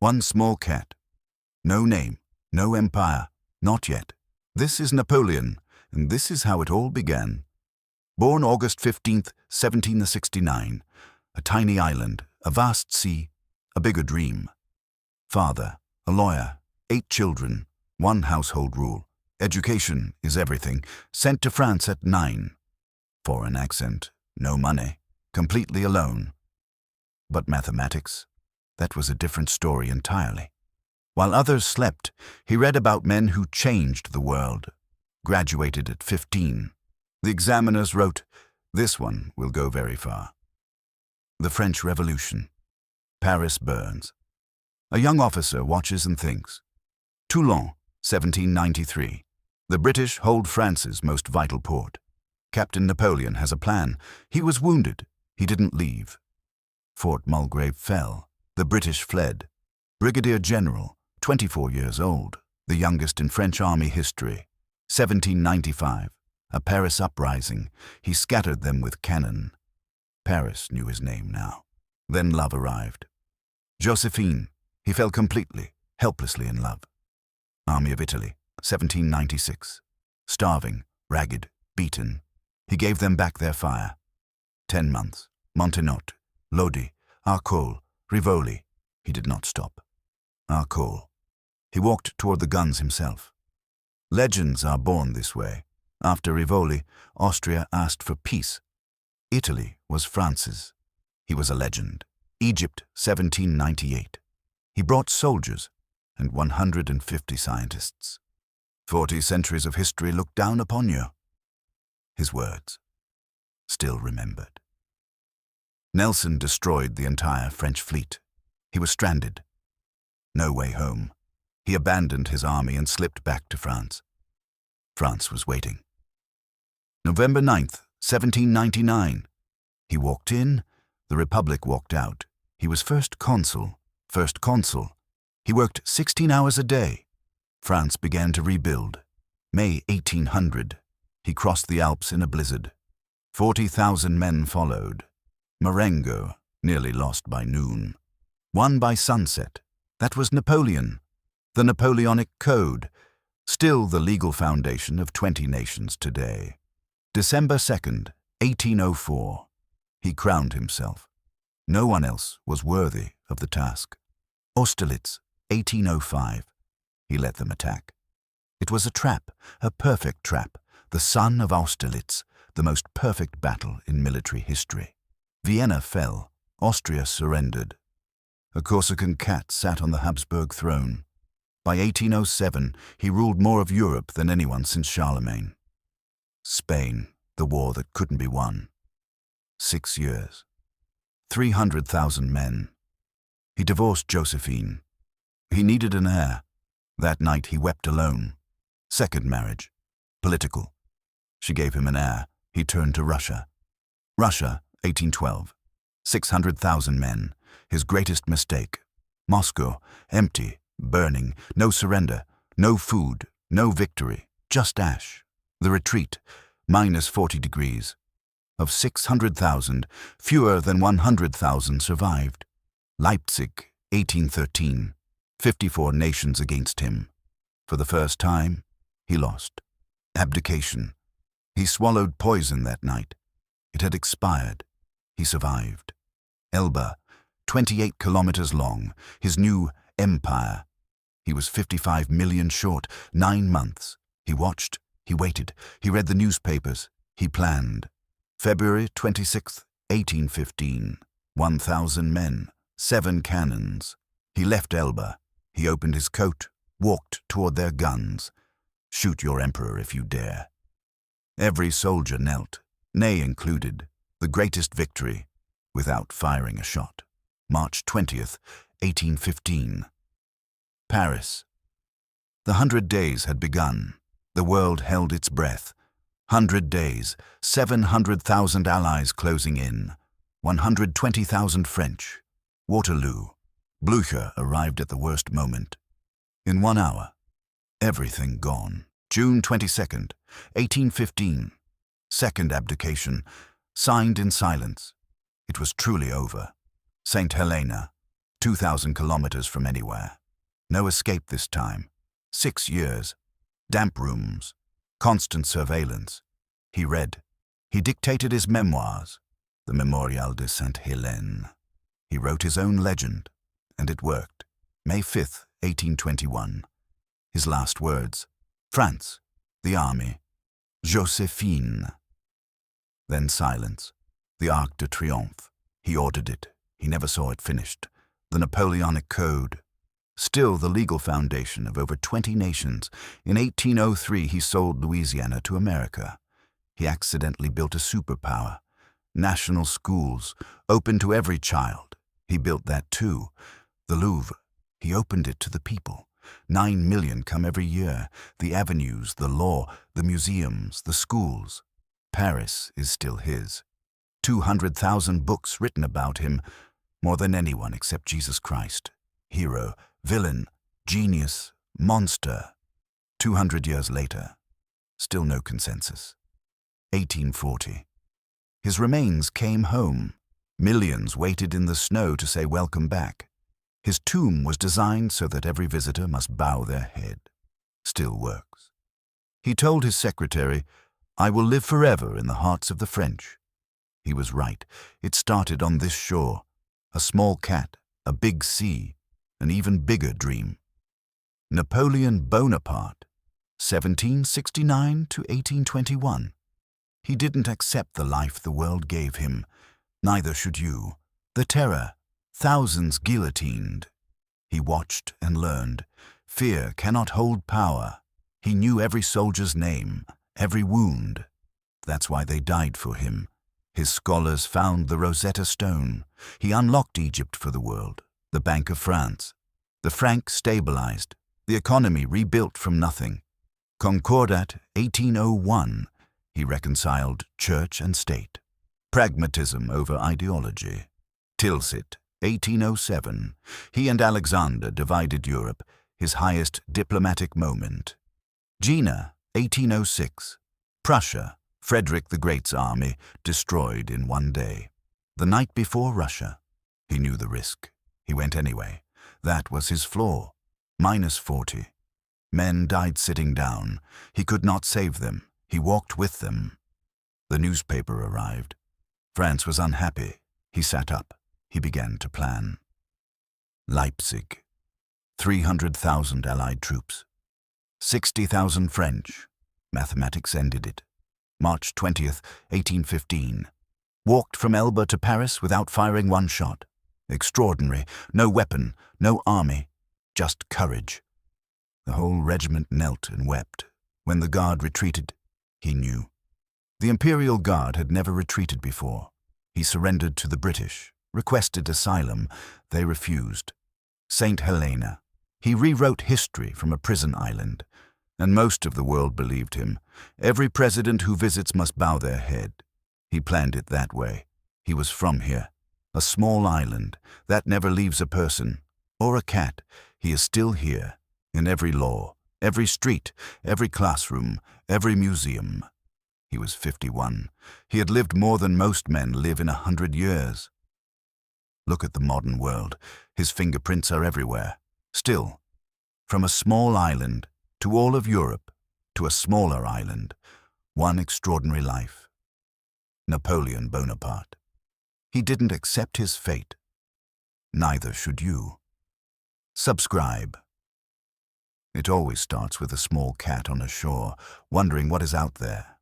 One small cat. No name, no empire, not yet. This is Napoleon, and this is how it all began. Born August 15th, 1769. A tiny island, a vast sea, a bigger dream. Father, a lawyer, 8 children, 1 household rule. Education is everything. Sent to France at 9. Foreign accent, no money, completely alone. But mathematics, that was a different story entirely. While others slept, he read about men who changed the world. Graduated at 15. The examiners wrote, "This one will go very far." The French Revolution. Paris burns. A young officer watches and thinks. Toulon, 1793. The British hold France's most vital port. Captain Napoleon has a plan. He was wounded. He didn't leave. Fort Mulgrave fell. The British fled. Brigadier General, 24 years old, the youngest in French army history. 1795. A Paris uprising. He scattered them with cannon. Paris knew his name now. Then love arrived. Josephine. He fell completely, helplessly in love. Army of Italy, 1796. Starving, ragged, beaten. He gave them back their fire. 10 months. Montenotte, Lodi, Arcole, Rivoli. He did not stop. Arcole. He walked toward the guns himself. Legends are born this way. After Rivoli, Austria asked for peace. Italy was France's. He was a legend. Egypt, 1798. He brought soldiers and 150 scientists. 40 centuries of history looked down upon you. His words, still remembered. Nelson destroyed the entire French fleet. He was stranded. No way home. He abandoned his army and slipped back to France. France was waiting. November 9th, 1799. He walked in, the Republic walked out. He was first consul. He worked 16 hours a day. France began to rebuild. May 1800. He crossed the Alps in a blizzard. 40,000 men followed. Marengo, nearly lost by noon. Won by sunset. That was Napoleon. The Napoleonic Code, still the legal foundation of 20 nations today. December 2nd, 1804. He crowned himself. No one else was worthy of the task. Austerlitz, 1805. He let them attack. It was a trap, a perfect trap, the son of Austerlitz, the most perfect battle in military history. Vienna fell. Austria surrendered. A Corsican cat sat on the Habsburg throne. By 1807, he ruled more of Europe than anyone since Charlemagne. Spain, the war that couldn't be won. 6 years. 300,000 men. He divorced Josephine. He needed an heir. That night he wept alone. Second marriage. Political. She gave him an heir. He turned to Russia. Russia, 1812. 600,000 men. His greatest mistake. Moscow, empty, burning, no surrender, no food, no victory, just ash. The retreat, minus 40 degrees. Of 600,000, fewer than 100,000 survived. Leipzig, 1813. 54 nations against him. For the first time, he lost. Abdication. He swallowed poison that night. It had expired. He survived. Elba, 28 kilometers long, his new empire. He was 55 million short, 9 months. He watched, he waited, he read the newspapers, he planned. February 26th, 1815. 1,000 men, 7 cannons. He left Elba. He opened his coat, walked toward their guns. Shoot your emperor if you dare. Every soldier knelt, Ney included, the greatest victory, without firing a shot. March 20th, 1815. Paris. The 100 days had begun. The world held its breath. 100 days, 700,000 allies closing in, 120,000 French. Waterloo. Blücher arrived at the worst moment. In 1 hour, everything gone. June 22nd, 1815. Second abdication, signed in silence. It was truly over. St. Helena. 2,000 kilometers from anywhere. No escape this time. 6 years. Damp rooms. Constant surveillance. He read. He dictated his memoirs, the Mémorial de Sainte-Hélène. He wrote his own legend, and it worked. May 5th, 1821. His last words. France. The army. Joséphine. Then silence. The Arc de Triomphe. He ordered it. He never saw it finished. The Napoleonic Code. Still the legal foundation of over 20 nations. In 1803 he sold Louisiana to America. He accidentally built a superpower. National schools, open to every child. He built that too. The Louvre. He opened it to the people. 9 million come every year. The avenues, the law, the museums, the schools. Paris is still his. 200,000 books written about him, more than anyone except Jesus Christ. Hero, villain, genius, monster. 200 years later, still no consensus. 1840. His remains came home. Millions waited in the snow to say welcome back. His tomb was designed so that every visitor must bow their head. Still works. He told his secretary, "I will live forever in the hearts of the French." He was right. It started on this shore. A small cat, a big sea, an even bigger dream. Napoleon Bonaparte, 1769 to 1821. He didn't accept the life the world gave him. Neither should you. The terror, thousands guillotined. He watched and learned. Fear cannot hold power. He knew every soldier's name, every wound. That's why they died for him. His scholars found the Rosetta Stone. He unlocked Egypt for the world, the Bank of France. The franc stabilized, the economy rebuilt from nothing. Concordat, 1801, he reconciled church and state. Pragmatism over ideology. Tilsit, 1807, he and Alexander divided Europe, his highest diplomatic moment. Jena, 1806, Prussia, Frederick the Great's army, destroyed in one day. The night before Russia, he knew the risk. He went anyway. That was his flaw. -40. Men died sitting down. He could not save them. He walked with them. The newspaper arrived. France was unhappy. He sat up. He began to plan. Leipzig. 300,000 Allied troops. 60,000 French. Mathematics ended it. March 20th, 1815. Walked from Elba to Paris without firing one shot. Extraordinary. No weapon, no army, just courage. The whole regiment knelt and wept. When the guard retreated, he knew. The Imperial Guard had never retreated before. He surrendered to the British, requested asylum. They refused. St. Helena. He rewrote history from a prison island, and most of the world believed him. Every president who visits must bow their head. He planned it that way. He was from here. A small island that never leaves a person or a cat. He is still here, in every law, every street, every classroom, every museum. He was 51. He had lived more than most men live in 100 years. Look at the modern world. His fingerprints are everywhere. Still, from a small island to all of Europe, to a smaller island, one extraordinary life. Napoleon Bonaparte. He didn't accept his fate. Neither should you. Subscribe. It always starts with a small cat on a shore, wondering what is out there.